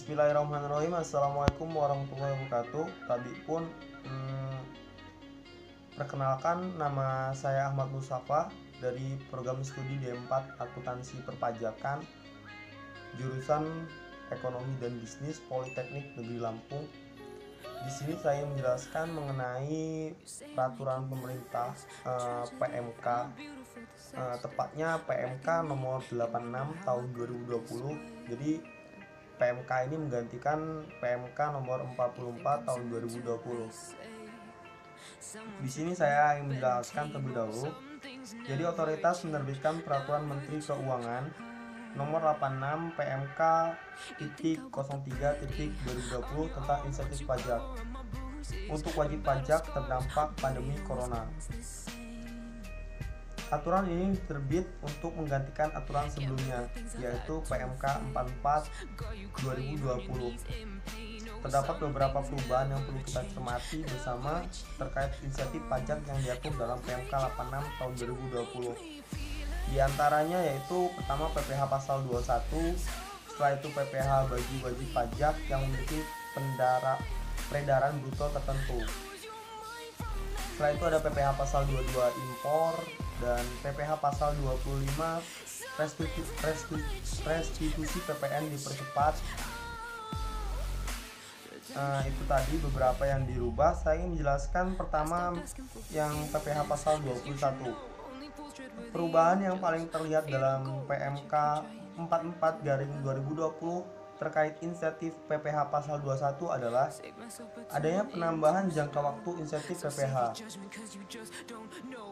Bismillahirrahmanirrahim. Assalamualaikum warahmatullahi wabarakatuh. Tadi pun perkenalkan, nama saya Ahmad Mustafa dari program studi D4 Akuntansi Perpajakan, jurusan Ekonomi dan Bisnis Politeknik Negeri Lampung. Di sini saya menjelaskan mengenai peraturan pemerintah PMK, tepatnya PMK nomor 86 tahun 2020. Jadi PMK ini menggantikan PMK nomor 44 tahun 2020. Di sini saya ingin menjelaskan terlebih dahulu. Jadi otoritas menerbitkan peraturan Menteri Keuangan nomor 86 PMK 03/2020 tentang insentif pajak untuk wajib pajak terdampak pandemi corona. Aturan ini terbit untuk menggantikan aturan sebelumnya, yaitu PMK 44 2020. Terdapat beberapa perubahan yang perlu kita cermati bersama terkait insentif pajak yang diatur dalam PMK 86 tahun 2020. Di antaranya yaitu pertama PPh pasal 21, setelah itu PPh bagi wajib pajak yang memiliki peredaran bruto tertentu. Setelah itu ada PPh pasal 22 impor dan PPh pasal 25 restitusi PPN dipercepat. Itu tadi beberapa yang dirubah. Saya ingin menjelaskan pertama yang PPh pasal 21. Perubahan yang paling terlihat dalam PMK 44/2020 terkait insentif PPh pasal 21 adalah adanya penambahan jangka waktu insentif PPh.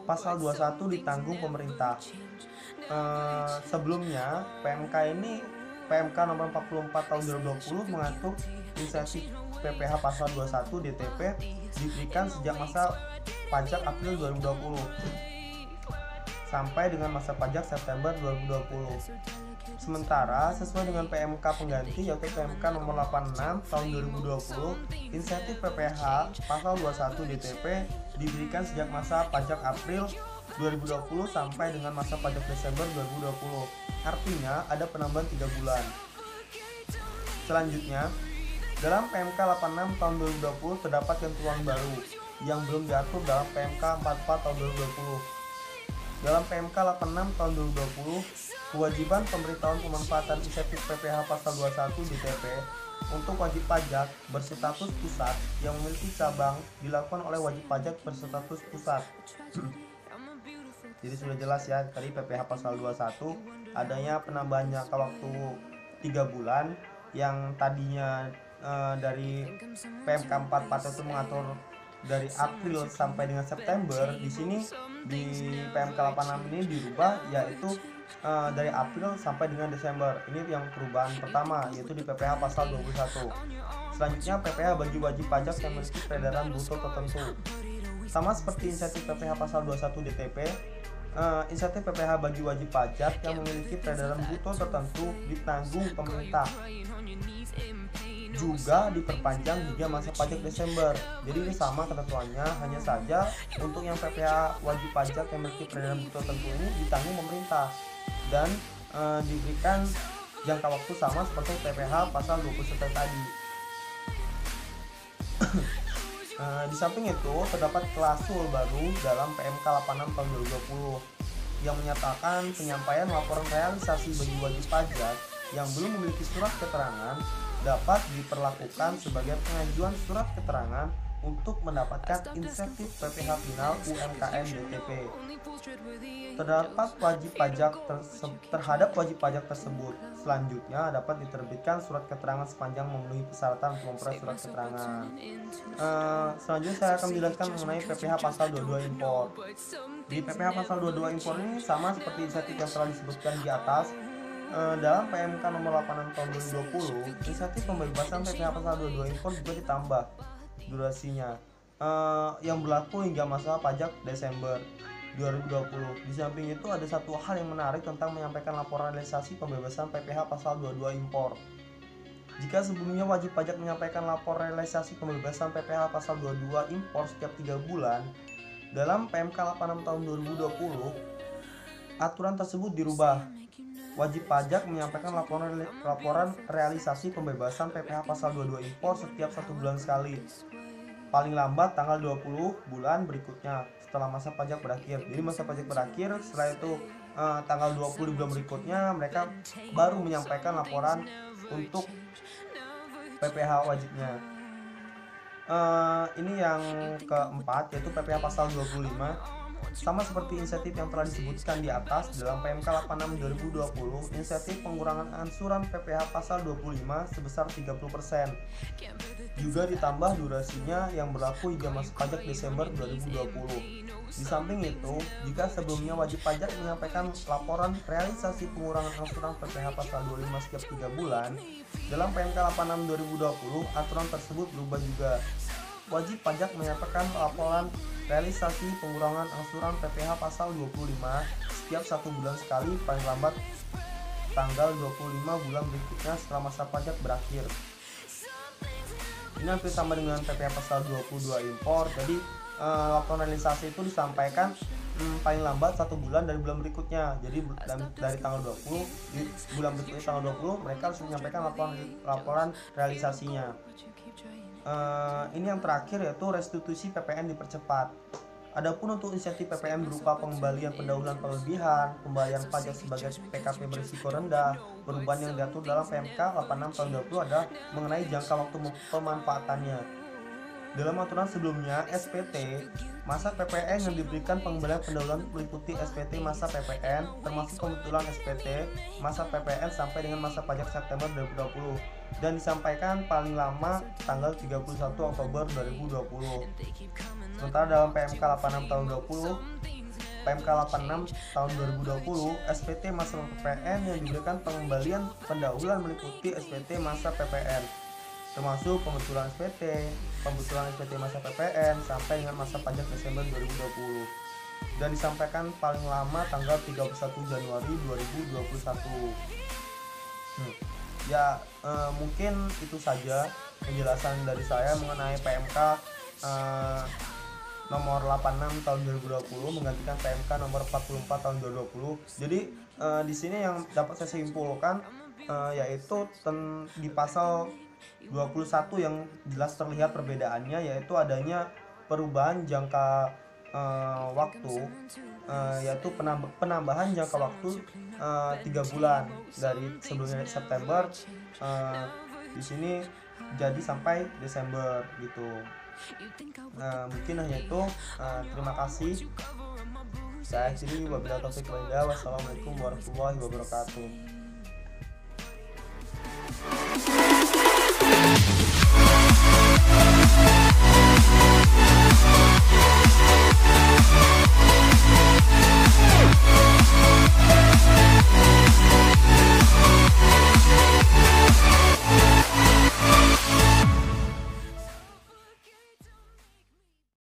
Pasal 21 ditanggung pemerintah. Sebelumnya PMK nomor 44 tahun 2020 mengatur insentif PPh pasal 21 DTP diberikan sejak masa pajak April 2020 sampai dengan masa pajak September 2020. Sementara sesuai dengan PMK pengganti yaitu PMK nomor 86 tahun 2020, insentif PPh pasal 21 DTP diberikan sejak masa pajak April 2020 sampai dengan masa pajak Desember 2020. Artinya ada penambahan 3 bulan. Selanjutnya, dalam PMK 86 tahun 2020 terdapat ketentuan baru yang belum diatur dalam PMK 44 tahun 2020. Dalam PMK 86 tahun 2020, kewajiban pemberitahuan pemanfaatan insentif PPh pasal 21 DTP untuk wajib pajak berstatus pusat yang memiliki cabang dilakukan oleh wajib pajak berstatus pusat. Jadi sudah jelas ya, tadi PPh pasal 21 adanya penambahan jangka waktu 3 bulan yang tadinya dari PMK 44 itu mengatur dari April sampai dengan September. Di sini di PMK 86 ini dirubah yaitu dari April sampai dengan Desember. Ini yang perubahan pertama, yaitu di PPh pasal 21. Selanjutnya PPh bagi wajib pajak yang memiliki peredaran bruto tertentu. Sama seperti insentif PPh pasal 21 DTP, insentif PPh bagi wajib pajak yang memiliki peredaran bruto tertentu ditanggung pemerintah. Juga diperpanjang hingga masa pajak Desember. Jadi ini sama ketentuannya, hanya saja untuk yang PPh wajib pajak yang memiliki peredaran bruto tertentu ini ditanggung pemerintah dan diberikan jangka waktu sama seperti PPh pasal 21 tadi. Di samping itu terdapat klausul baru dalam PMK 86 tahun 2020 yang menyatakan penyampaian laporan realisasi bagi wajib pajak yang belum memiliki surat keterangan dapat diperlakukan sebagai pengajuan surat keterangan untuk mendapatkan insentif PPh final UMKM DTP. Terdapat wajib pajak terhadap wajib pajak tersebut. Selanjutnya dapat diterbitkan surat keterangan sepanjang memenuhi persyaratan untuk memperoleh surat keterangan. Selanjutnya saya akan menjelaskan mengenai PPh pasal 22 impor. Di PPh pasal 22 impor ini sama seperti insentif yang telah disebutkan di atas. Dalam PMK nomor 86 tahun 2020, insentif pembebasan PPh pasal 22 impor juga ditambah durasinya yang berlaku hingga masa pajak Desember 2020. Di samping itu ada satu hal yang menarik tentang menyampaikan laporan realisasi pembebasan PPh pasal 22 impor. Jika sebelumnya wajib pajak menyampaikan laporan realisasi pembebasan PPh pasal 22 impor setiap 3 bulan, dalam PMK 86 tahun 2020 aturan tersebut dirubah. wajib pajak menyampaikan laporan realisasi pembebasan PPh pasal 22 impor setiap 1 bulan sekali, paling lambat tanggal 20 bulan berikutnya setelah masa pajak berakhir. Jadi masa pajak berakhir, setelah itu tanggal 20 di bulan berikutnya mereka baru menyampaikan laporan untuk PPh wajibnya. Ini yang keempat, yaitu PPh pasal 25. Sama seperti insentif yang telah disebutkan di atas dalam PMK 86 2020, insentif pengurangan angsuran PPh pasal 25 sebesar 30%. Juga ditambah durasinya yang berlaku hingga masa pajak Desember 2020. Di samping itu, jika sebelumnya wajib pajak menyampaikan laporan realisasi pengurangan angsuran PPh pasal 25 setiap 3 bulan, dalam PMK 86 2020 aturan tersebut berubah juga. Wajib pajak menyampaikan laporan realisasi pengurangan angsuran PPh pasal 25 setiap 1 bulan sekali, paling lambat tanggal 25 bulan berikutnya setelah masa pajak berakhir. Ini hampir sama dengan PPh pasal 22 impor. Jadi laporan realisasi itu disampaikan paling lambat 1 bulan dari bulan berikutnya. Jadi dari tanggal 20 di bulan berikutnya tanggal 20 mereka harus menyampaikan laporan realisasinya. Ini yang terakhir, yaitu restitusi PPN dipercepat. Adapun untuk insentif PPN berupa pengembalian pendahuluan kelebihan, pembayaran pajak sebagai PKP berisiko rendah, perubahan yang diatur dalam PMK 86 tahun 2020 adalah mengenai jangka waktu pemanfaatannya. Dalam aturan sebelumnya, SPT, masa PPN yang diberikan pengembalian pendahuluan meliputi SPT masa PPN, termasuk pembetulan SPT masa PPN sampai dengan masa pajak September 2020, dan disampaikan paling lama tanggal 31 Oktober 2020. Sementara dalam PMK 86 tahun 20, PMK 86 tahun 2020, SPT masa PPN yang diberikan pengembalian pendahuluan meliputi SPT masa PPN, termasuk pembetulan SPT masa PPN sampai dengan masa pajak Desember 2020, dan disampaikan paling lama tanggal 31 Januari 2021. Mungkin itu saja penjelasan dari saya mengenai PMK nomor 86 tahun 2020 menggantikan PMK nomor 44 tahun 2020. Jadi di sini yang dapat saya simpulkan yaitu di pasal 21 yang jelas terlihat perbedaannya, yaitu adanya perubahan jangka waktu, yaitu penambahan jangka waktu 3 bulan dari sebelumnya September, di sini jadi sampai Desember gitu. Mungkin hanya itu. Terima kasih. Saya akhiri, wabillahi taufiq wal hidayah. Wassalamualaikum warahmatullahi wabarakatuh.